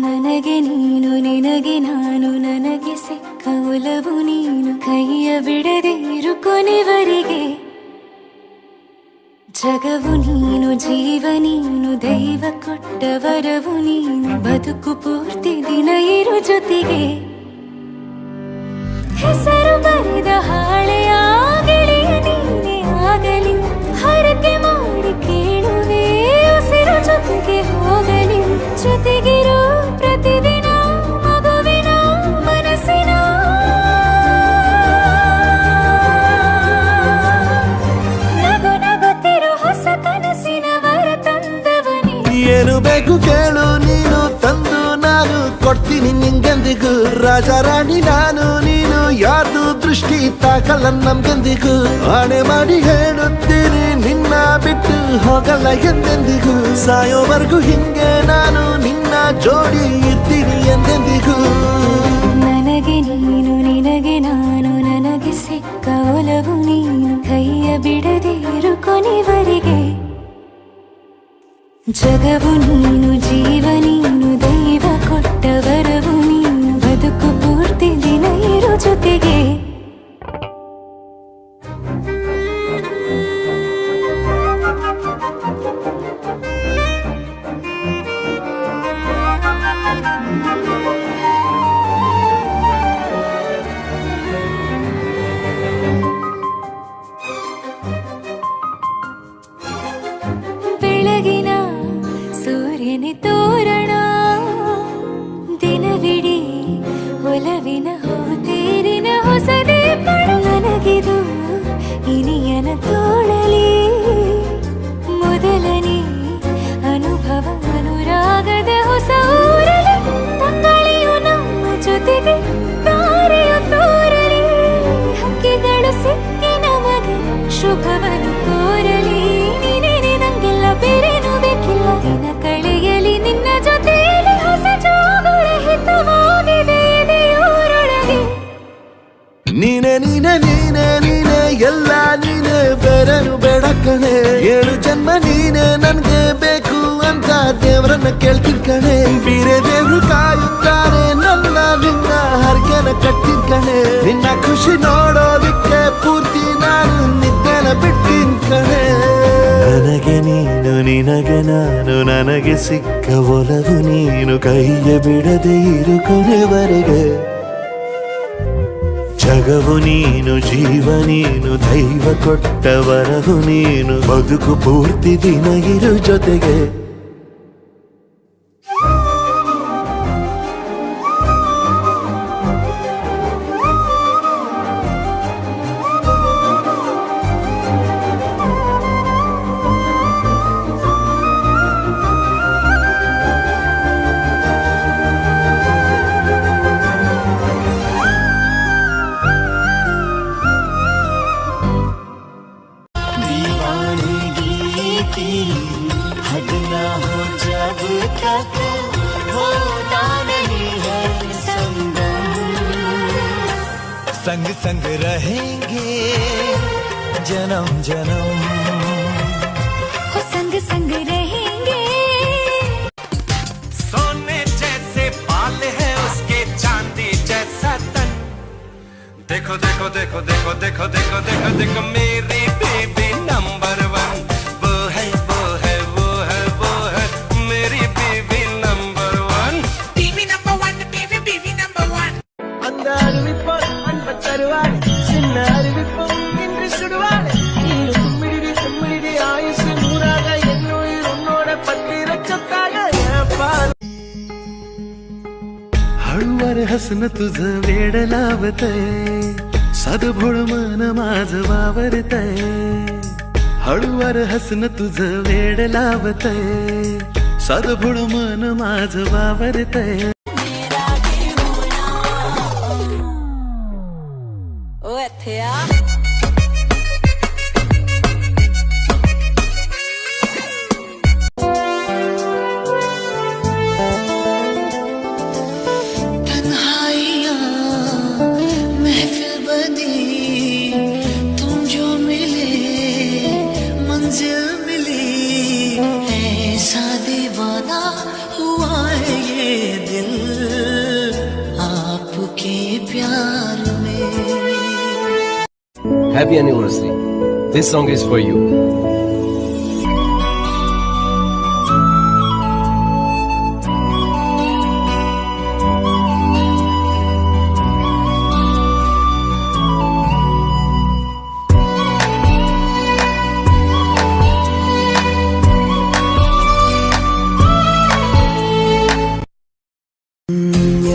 ನನಗೆ ನೀನು ನಿನಗೆ ನಾನು ನನಗೆ ಸಿಕ್ಕ ಒಲವು ನೀನು ಕೈಯ ಬಿಡದೆ ಇರು ಕೊನೆವರೆಗೆ ಜಗವು ನೀನು ಜೀವ ನೀನು ದೈವ ಕೊಟ್ಟ ವರವು ನೀನು ಬದುಕು ಪೂರ್ತಿ ದಿನ ಇರು ಜೊತೆಗೆ ಹೆಸರು ಬರೆದ ಹಾಳೆಯ ಗೆಳೆಯ ನೀನೇ ಆಗಲಿ ಹರಕೆ ಮಾಡಿ ಕೇಳುವೆ ಉಸಿರು ಜೊತೆಗೆ ಹೋಗಲಿ ಜೊತೆಗಿರೋ ಪ್ರತಿದಿನ ಮಗುವಿನ ಮನಸ್ಸಿನ ನಗು ನಗುತ್ತಿರೋ ಹೊಸ ಕನಸಿನ ವರ ತಂದವನೇ ಏನು ಬೇಕು ಕೇಳು ನೀನು ತಂದು ನಾನು ಕೊಡ್ತೀನಿ ನಿಂಗೆಂದಿಗೂ ರಾಜ ರಾಣಿ ನಾನು ನೀನು ಯಾರ್ದು ದೃಷ್ಟಿ ತಾಕಲ್ಲ ನಮ್ಗೆಂದಿಗೂ ಆಣೆ ಮಾಡಿ ಹೇಳುತ್ತೀನಿ ನಿನ್ನ ಬಿಟ್ಟು ಹೋಗಲ್ಲ ಎಂದೆಂದಿಗೂ ಸಾಯೋವರೆಗೂ ಹಿಂಗೆ ನಾನು ನಿನ್ನ ಜೋಡಿ ಇರ್ತೀನಿ ಎಂದೆಂದಿಗೂ ನನಗೆ ನೀನು ನಿನಗೆ ನಾನು ನನಗೆ ಸಿಕ್ಕ ಒಲವು ನೀನು ಕೈಯ ಬಿಡದೆ ಇರು ಕೊನೆವರೆಗೆ ಜಗವು ನೀನು ಜೀವ ನೀನು ದೈವ ಕೊಟ್ಟ ವರವು ನೀನು ಬದುಕು ಪೂರ್ತಿ ದಿನ ಇರು ಜೊತೆಗೆ ಬೆಳಗಿನ ಸೂರ್ಯನ ತೋರಣ ದಿನವಿಡೀ ಒಲವಿನ ಹೋತೇರಿನ ಹೊಸದೇ ಪಡು ನನಗಿದು ಇನಿಯನ ತೋಳಲಿ ಮೊದಲನೇ ಅನುಭವ ಅನುರಾಗದ ಹೊಸ ಊರಲಿ ತಂಗಳಿಯು ನಮ್ಮ ಜೊತೆಗೆ ತಾರೆಯು ತೋರಲಿ ಹಕ್ಕಿಗಳು ಸಿಕ್ಕಿ ನಮಗೆ ಶುಭವನ್ನು ಕೋರಲಿ ಬೇರೇನು ಬೇಕಿಲ್ಲ ದಿನ ಕಳೆಯಲಿ ನಿನ್ನ ಜೊತೆಯಲ್ಲಿ ಹೊಸ ಜೋಗುಳ ಹಿತವಾಗಿದೆ ದೇವರೊಳಗೆ ನೀನೆ ನೀನೆ ನೀನೆ ನೀನೆ ಎಲ್ಲ ನೀನೆ ಬೇರೆನು ಬೇಡ ಕಣೆ 7 ಜನ್ಮ ನೀನೆ ನನ್ಗೆ ಬೇಕು ಅಂತ ದೇವರನ್ನ ಕೇಳ್ತೀನಿ ಕಣೆ ಬೇರೆ ದೇವ್ರು ಕಾಯುತ್ತಾರೆ ನನ್ನ ನಿನ್ನ ಹರಕೆನ ಕಟ್ಟಿನ ಕಣೆ ನಿನ್ನ ಖುಷಿ ನೋಡೋದಿಕ್ಕೆ ಪೂರ್ತಿ ನಾನು ನಿದ್ದೆನ ಬಿಟ್ಟಿನ್ ಕಣೆ ನನಗೆ ನೀನು ನಿನಗೆ ನಾನು ನನಗೆ ಸಿಕ್ಕ ಒಲವು ನೀನು ಕೈಯ ಬಿಡದೆ ಇರು ಕೊನೆವರೆಗೆ ಜಗವು ನೀನು ಜೀವ ನೀನು ದೈವ ಕೊಟ್ಟ ವರವು ನೀನು ಬದುಕು ಪೂರ್ತಿ ದಿನ ಇರು ಜೊತೆಗೆ हद ना हो जब तक होता नहीं है संग संग रहेंगे जन्म जन्म हो संग संग रहेंगे सोने जैसे बाल है उसके चांदी जैसा तन देखो देखो देखो देखो देखो देखो देखो देखो मेरी बेबी नंबर 1 हळूवार हसणं तुझं वेड लावतय साधं मन माझं वावरतय हळूवार हसणं तुझं वेड लावतय साधं मन माझं वावरतय ओ एथिया मिली ऐसा दीवाना हुआ है ये happy anniversary. This song is for you.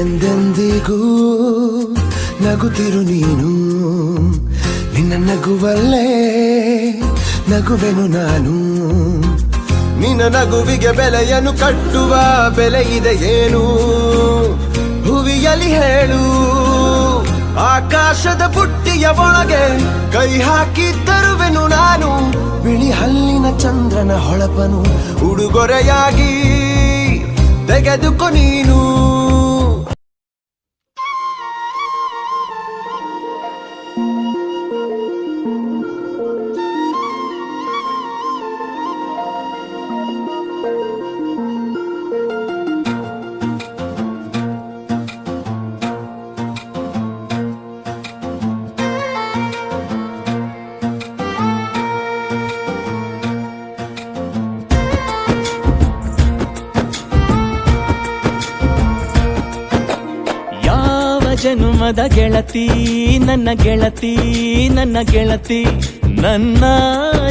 ಎಂದೆಂದಿಗೂ ನಗುತ್ತಿರು ನೀನು, ನಿನ್ನ ನಗುವಲ್ಲೇ ನಗುವೆನು ನಾನು. ನಿನ್ನ ನಗುವಿಗೆ ಬೆಲೆಯನ್ನು ಕಟ್ಟುವ ಬೆಲೆ ಇದೆ ಏನು, ಹುವಿಯಲ್ಲಿ ಹೇಳು. ಆಕಾಶದ ಬುಟ್ಟಿಯ ಒಳಗೆ ಕೈ ಹಾಕಿ ತರುವೆನು ನಾನು, ಬಿಳಿ ಹಲ್ಲಿನ ಚಂದ್ರನ ಹೊಳಪನು ಉಡುಗೊರೆಯಾಗಿ ತೆಗೆದುಕೊ ನೀನು. ಜನುಮದ ಗೆಳತಿ ನನ್ನ ಗೆಳತಿ, ನನ್ನ ಗೆಳತಿ, ನನ್ನ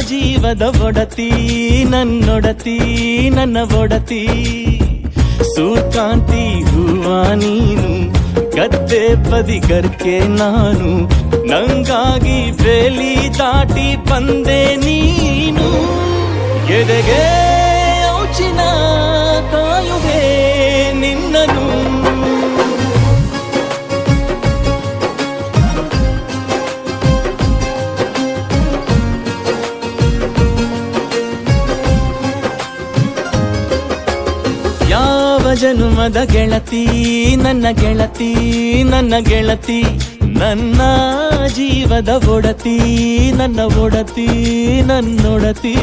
ಜೀವದ ಒಡತಿ, ನನ್ನೊಡತಿ, ನನ್ನ ಒಡತಿ. ಸೂರ್ಕಾಂತಿ ಹೂವ ನೀನು, ಗದ್ದೆ ಬದಿಗರ್ಕೆ ನಾನು, ನಂಗಾಗಿ ಬೇಲಿ ದಾಟಿ ಬಂದೆ ನೀನು. ಎದೆಗೆ ಔಚಿನ ಕಾಯುವೆ ನಿನ್ನನು. ಜನುಮದ ಗೆಳತಿ ನನ್ನ ಗೆಳತಿ, ನನ್ನ ಗೆಳತಿ, ನನ್ನ ಜೀವದ ಒಡತಿ, ನನ್ನ ಒಡತಿ, ನನ್ನೊಡತಿ.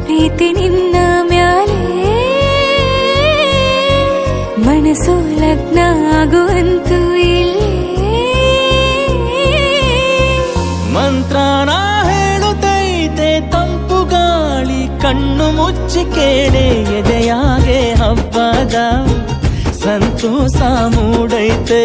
ಪ್ರೀತಿ ನಿನ್ನ ಮ್ಯಾಲೆ ಮನಸ್ಸು ಲಗ್ನ ಆಗುವಂತೂ ಇಲ್ಲೇ. ಮಂತ್ರನ ಹೇಳುತ್ತೈತೆ ತಂಪು ಗಾಳಿ, ಕಣ್ಣು ಮುಚ್ಚಿ ಕೇಳೆ ಎದೆಯಾಗೆ ಹಬ್ಬದ ಸಂತೋಷ ಮೂಡೈತೆ.